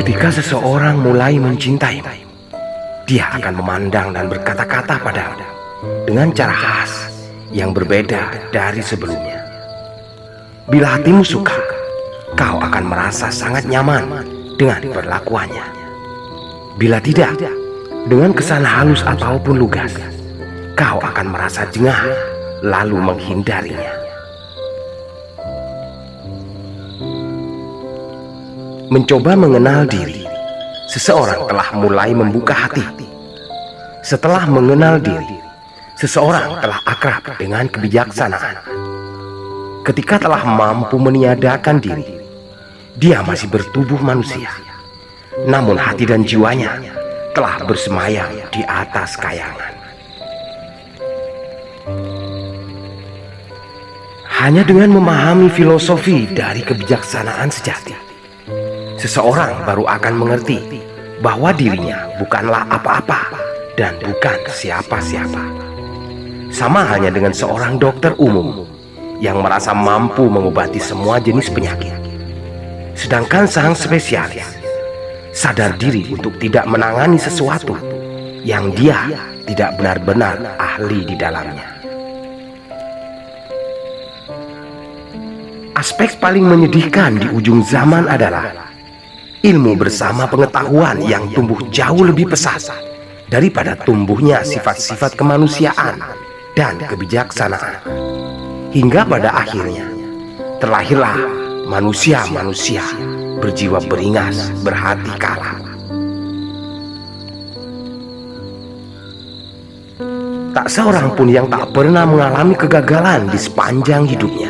Ketika seseorang mulai mencintaimu, dia akan memandang dan berkata-kata padamu dengan cara khas yang berbeda dari sebelumnya. Bila hatimu suka, kau akan merasa sangat nyaman dengan perlakuannya. Bila tidak, dengan kesan halus ataupun lugas, kau akan merasa jengah lalu menghindarinya. Mencoba mengenal diri, seseorang telah mulai membuka hati. Setelah mengenal diri, seseorang telah akrab dengan kebijaksanaan. Ketika telah mampu meniadakan diri, dia masih bertubuh manusia, namun hati dan jiwanya telah bersemayam di atas kayangan. Hanya dengan memahami filosofi dari kebijaksanaan sejati, seseorang baru akan mengerti bahwa dirinya bukanlah apa-apa dan bukan siapa-siapa. Sama halnya dengan seorang dokter umum yang merasa mampu mengobati semua jenis penyakit. Sedangkan sang spesialis sadar diri untuk tidak menangani sesuatu yang dia tidak benar-benar ahli di dalamnya. Aspek paling menyedihkan di ujung zaman adalah ilmu bersama pengetahuan yang tumbuh jauh lebih pesat daripada tumbuhnya sifat-sifat kemanusiaan dan kebijaksanaan. Hingga pada akhirnya terlahirlah manusia-manusia berjiwa beringas, berhati kalah. Tak seorang pun yang tak pernah mengalami kegagalan di sepanjang hidupnya.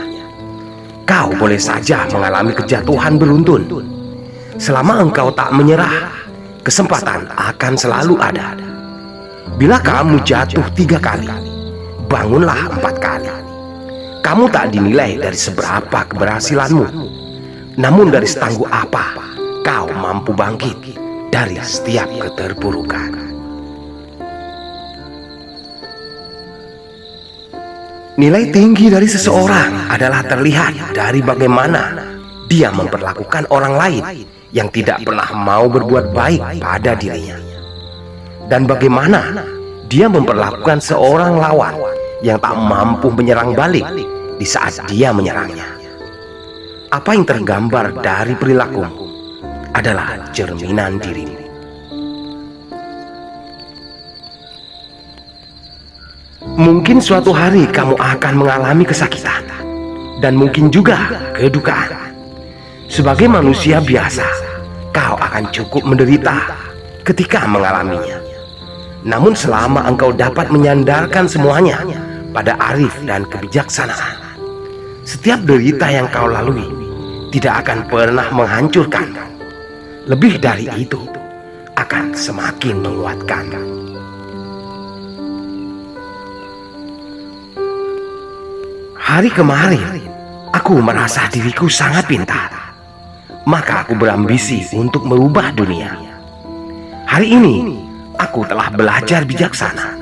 Kau boleh saja mengalami kejatuhan beruntun. Selama engkau tak menyerah, kesempatan akan selalu ada. Bila kamu jatuh 3 kali, bangunlah 4 kali. Kamu tak dinilai dari seberapa keberhasilanmu, namun dari setangguh apa kau mampu bangkit dari setiap keterpurukan. Nilai tinggi dari seseorang adalah terlihat dari bagaimana dia memperlakukan orang lain yang tidak pernah mau berbuat baik pada dirinya, dan bagaimana dia memperlakukan seorang lawan yang tak mampu menyerang balik di saat dia menyerangnya. Apa yang tergambar dari perilakumu adalah cerminan dirimu. Mungkin suatu hari kamu akan mengalami kesakitan, dan mungkin juga kedukaan. Sebagai manusia biasa, kau akan cukup menderita ketika mengalaminya. Namun selama engkau dapat menyandarkan semuanya pada arif dan kebijaksanaan, setiap derita yang kau lalui tidak akan pernah menghancurkan. Lebih dari itu, akan semakin menguatkan. Hari kemarin, aku merasa diriku sangat pintar. Maka aku berambisi untuk merubah dunia. Hari ini, aku telah belajar bijaksana.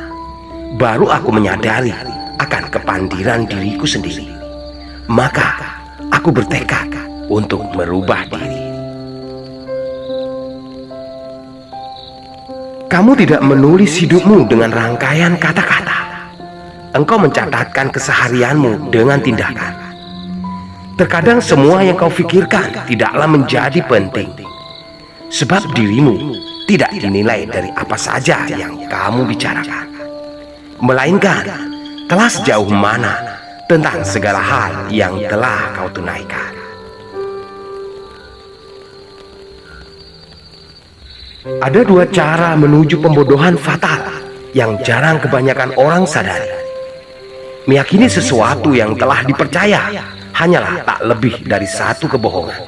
Baru aku menyadari akan kepandiran diriku sendiri. Maka, aku bertekad untuk merubah diri. Kamu tidak menulis hidupmu dengan rangkaian kata-kata. Engkau mencatatkan keseharianmu dengan tindakan. Terkadang semua yang kau pikirkan tidaklah menjadi penting, sebab dirimu tidak dinilai dari apa saja yang kamu bicarakan, melainkan telah sejauh mana tentang segala hal yang telah kau tunaikan. Ada 2 cara menuju pembodohan fatal yang jarang kebanyakan orang sadari. Meyakini sesuatu yang telah dipercaya hanyalah tak lebih dari satu kebohongan.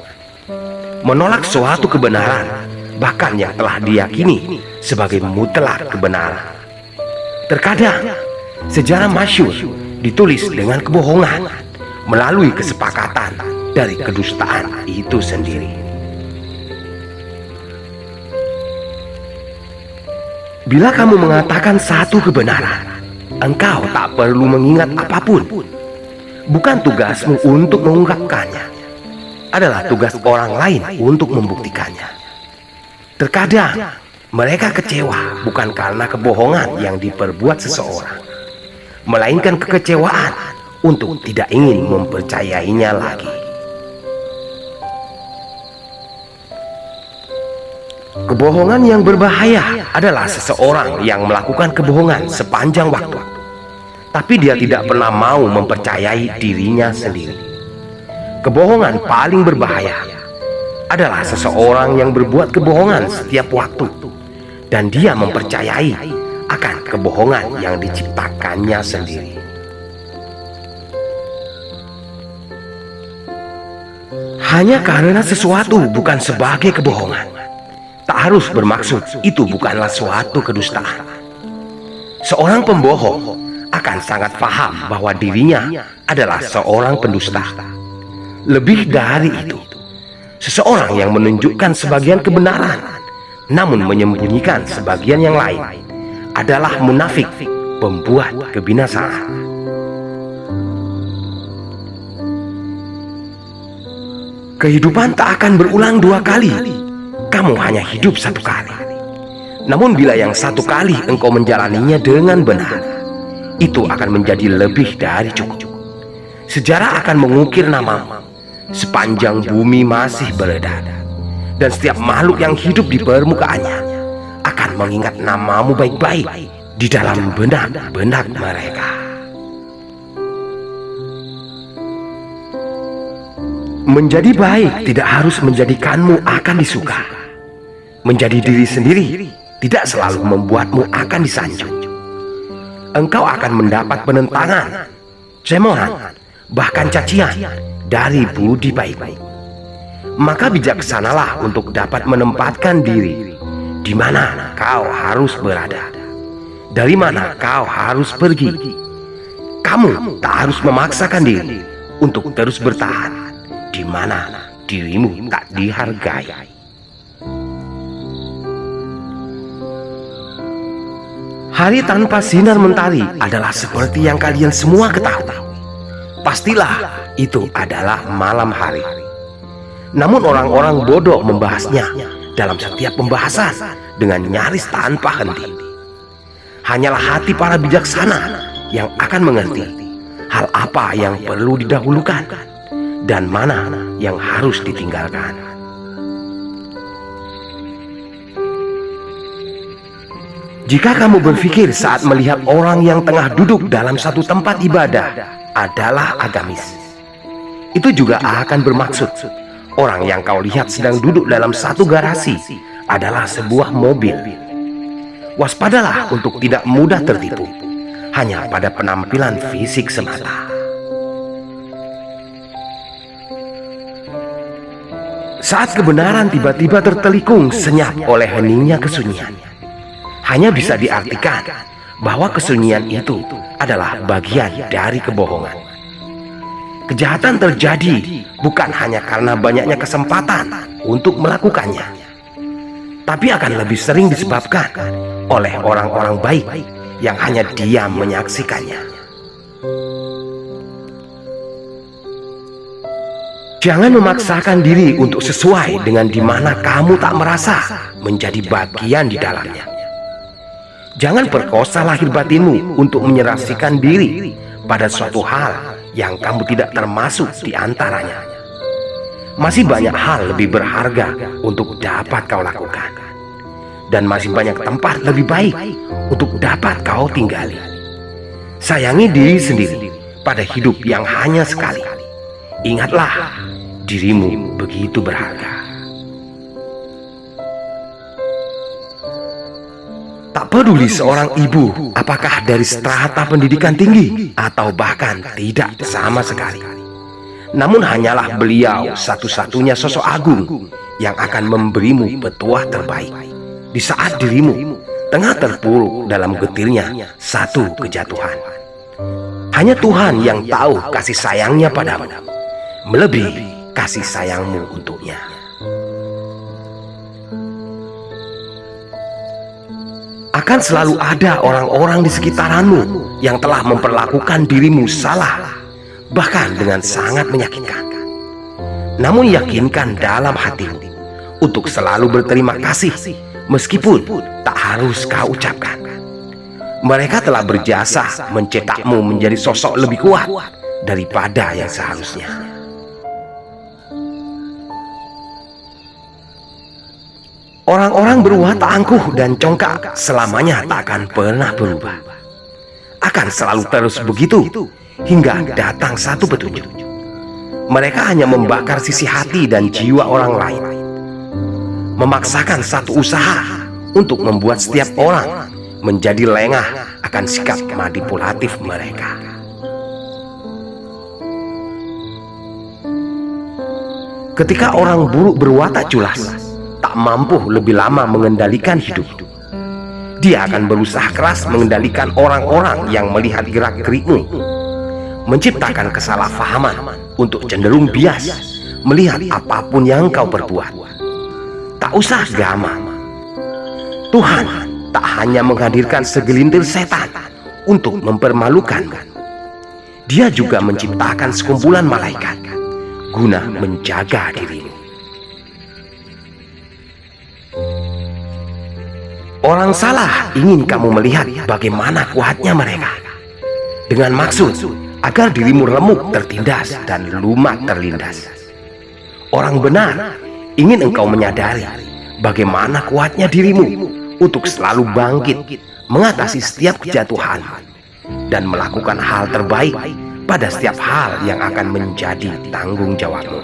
Menolak suatu kebenaran, bahkan yang telah diyakini sebagai mutlak kebenaran. Terkadang, sejarah masyhur ditulis dengan kebohongan melalui kesepakatan dari kedustaan itu sendiri. Bila kamu mengatakan satu kebenaran, engkau tak perlu mengingat apapun. Bukan tugasmu untuk mengungkapkannya, adalah tugas orang lain untuk membuktikannya. Terkadang mereka kecewa bukan karena kebohongan yang diperbuat seseorang, melainkan kekecewaan untuk tidak ingin mempercayainya lagi. Kebohongan yang berbahaya adalah seseorang yang melakukan kebohongan sepanjang waktu, tapi dia tidak pernah mau mempercayai dirinya sendiri. Kebohongan paling berbahaya adalah seseorang yang berbuat kebohongan setiap waktu, dan dia mempercayai akan kebohongan yang diciptakannya sendiri. Hanya karena sesuatu bukan sebagai kebohongan, tak harus bermaksud itu bukanlah suatu kedustaan. Seorang pembohong akan sangat paham bahwa dirinya adalah seorang pendusta. Lebih dari itu, seseorang yang menunjukkan sebagian kebenaran namun menyembunyikan sebagian yang lain adalah munafik, pembuat kebinasaan. Kehidupan tak akan berulang dua kali. Kamu hanya hidup satu kali. Namun bila yang satu kali engkau menjalaninya dengan benar, itu akan menjadi lebih dari cukup. Sejarah akan mengukir namamu sepanjang bumi masih beredar, dan setiap makhluk yang hidup di permukaannya akan mengingat namamu baik-baik di dalam benak-benak mereka. Menjadi baik tidak harus menjadikanmu akan disuka. Menjadi diri sendiri tidak selalu membuatmu akan disanjung. Engkau akan mendapat penentangan, cemohan, bahkan cacian dari budi baikmu. Maka bijaksanalah untuk dapat menempatkan diri di mana kau harus berada, dari mana kau harus pergi. Kamu tak harus memaksakan diri untuk terus bertahan di mana dirimu tak dihargai. Hari tanpa sinar mentari adalah seperti yang kalian semua ketahui. Pastilah itu adalah malam hari. Namun orang-orang bodoh membahasnya dalam setiap pembahasan dengan nyaris tanpa henti. Hanyalah hati para bijaksana yang akan mengerti hal apa yang perlu didahulukan dan mana yang harus ditinggalkan. Jika kamu berpikir saat melihat orang yang tengah duduk dalam satu tempat ibadah adalah agamis, itu juga akan bermaksud orang yang kau lihat sedang duduk dalam satu garasi adalah sebuah mobil. Waspadalah untuk tidak mudah tertipu hanya pada penampilan fisik semata. Saat kebenaran tiba-tiba tertelikung senyap oleh heningnya kesunyian, hanya bisa diartikan bahwa kesunyian itu adalah bagian dari kebohongan. Kejahatan terjadi bukan hanya karena banyaknya kesempatan untuk melakukannya, tapi akan lebih sering disebabkan oleh orang-orang baik yang hanya diam menyaksikannya. Jangan memaksakan diri untuk sesuai dengan di mana kamu tak merasa menjadi bagian di dalamnya. Jangan perkosa lahir batinmu untuk menyerasikan diri pada suatu hal yang kamu tidak termasuk di antaranya. Masih banyak hal lebih berharga untuk dapat kau lakukan, dan masih banyak tempat lebih baik untuk dapat kau tinggali. Sayangi diri sendiri pada hidup yang hanya sekali. Ingatlah, dirimu begitu berharga. Tak peduli seorang ibu apakah dari strata pendidikan tinggi atau bahkan tidak sama sekali, namun hanyalah beliau satu-satunya sosok agung yang akan memberimu petuah terbaik di saat dirimu tengah terpuruk dalam getirnya satu kejatuhan. Hanya Tuhan yang tahu kasih sayangnya padamu melebihi kasih sayangmu untuknya. Akan selalu ada orang-orang di sekitaranmu yang telah memperlakukan dirimu salah, bahkan dengan sangat menyakitkan. Namun yakinkan dalam hatimu untuk selalu berterima kasih meskipun tak harus kau ucapkan. Mereka telah berjasa mencetakmu menjadi sosok lebih kuat daripada yang seharusnya. Orang-orang berwatak angkuh dan congkak selamanya tak akan pernah berubah. Akan selalu terus begitu hingga datang satu petunjuk. Mereka hanya membakar sisi hati dan jiwa orang lain, memaksakan satu usaha untuk membuat setiap orang menjadi lengah akan sikap manipulatif mereka. Ketika orang buruk berwatak culas, tak mampu lebih lama mengendalikan hidup, dia akan berusaha keras mengendalikan orang-orang yang melihat gerak-gerikmu, menciptakan kesalahpahaman untuk cenderung bias melihat apapun yang kau perbuat. Tak usah gamang, Tuhan tak hanya menghadirkan segelintir setan untuk mempermalukanmu. Dia juga menciptakan sekumpulan malaikat guna menjaga dirimu. Orang salah ingin kamu melihat bagaimana kuatnya mereka, dengan maksud agar dirimu remuk tertindas dan lumat terlindas. Orang benar ingin engkau menyadari bagaimana kuatnya dirimu untuk selalu bangkit mengatasi setiap kejatuhan dan melakukan hal terbaik pada setiap hal yang akan menjadi tanggung jawabmu.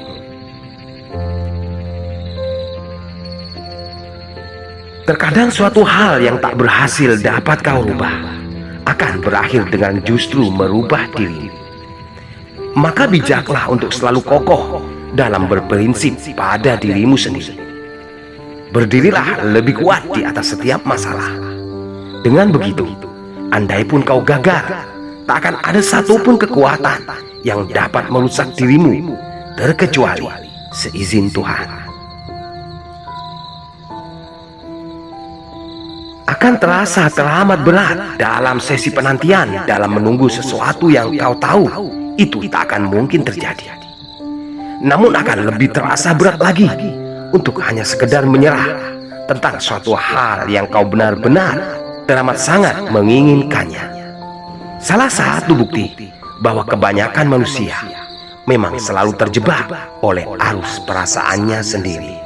Terkadang suatu hal yang tak berhasil dapat kau rubah akan berakhir dengan justru merubah diri. Maka bijaklah untuk selalu kokoh dalam berprinsip pada dirimu sendiri. Berdirilah lebih kuat di atas setiap masalah. Dengan begitu, andai pun kau gagal, tak akan ada satupun kekuatan yang dapat merusak dirimu terkecuali seizin Tuhan. Akan terasa teramat berat dalam sesi penantian dalam menunggu sesuatu yang kau tahu itu tak akan mungkin terjadi. Namun akan lebih terasa berat lagi untuk hanya sekedar menyerah tentang suatu hal yang kau benar-benar teramat sangat menginginkannya. Salah satu bukti bahwa kebanyakan manusia memang selalu terjebak oleh arus perasaannya sendiri.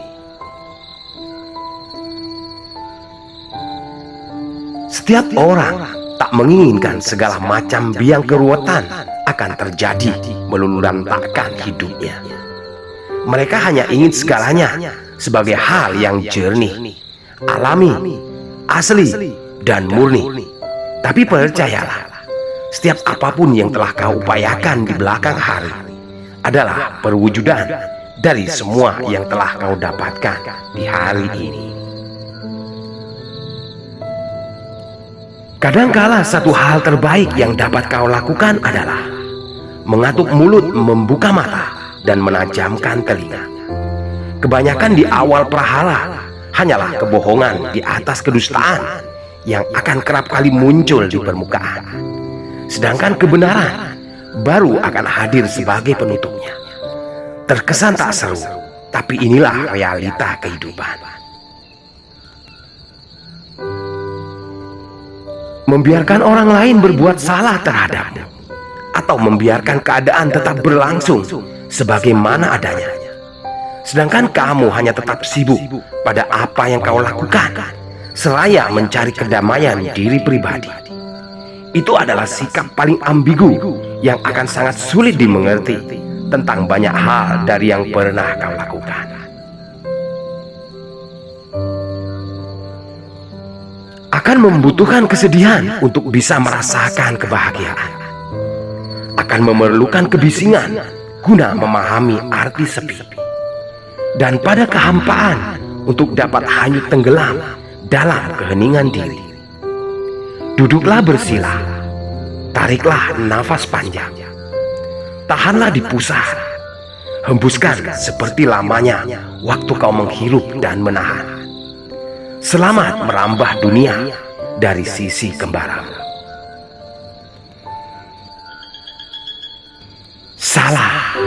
Setiap orang tak menginginkan segala macam biang keruwetan akan terjadi melulurantakkan hidupnya. Mereka hanya ingin segalanya sebagai hal yang jernih, alami, asli, dan murni. Tapi percayalah, setiap apapun yang telah kau upayakan di belakang hari adalah perwujudan dari semua yang telah kau dapatkan di hari ini. Kadangkala satu hal terbaik yang dapat kau lakukan adalah mengatuk mulut, membuka mata, dan menajamkan telinga. Kebanyakan di awal prahala hanyalah kebohongan di atas kedustaan yang akan kerap kali muncul di permukaan. Sedangkan kebenaran baru akan hadir sebagai penutupnya. Terkesan tak seru, tapi inilah realita kehidupan. Membiarkan orang lain berbuat salah terhadapmu, atau membiarkan keadaan tetap berlangsung sebagaimana adanya, sedangkan kamu hanya tetap sibuk pada apa yang kau lakukan, seraya mencari kedamaian diri pribadi. Itu adalah sikap paling ambigu yang akan sangat sulit dimengerti tentang banyak hal dari yang pernah kau lakukan. Akan membutuhkan kesedihan untuk bisa merasakan kebahagiaan. Akan memerlukan kebisingan guna memahami arti sepi. Dan pada kehampaan untuk dapat hanyut tenggelam dalam keheningan diri. Duduklah bersila, tariklah nafas panjang, tahanlah di pusar, hembuskan seperti lamanya waktu kau menghirup dan menahan. Selamat merambah dunia dari sisi kembaramu. Salah.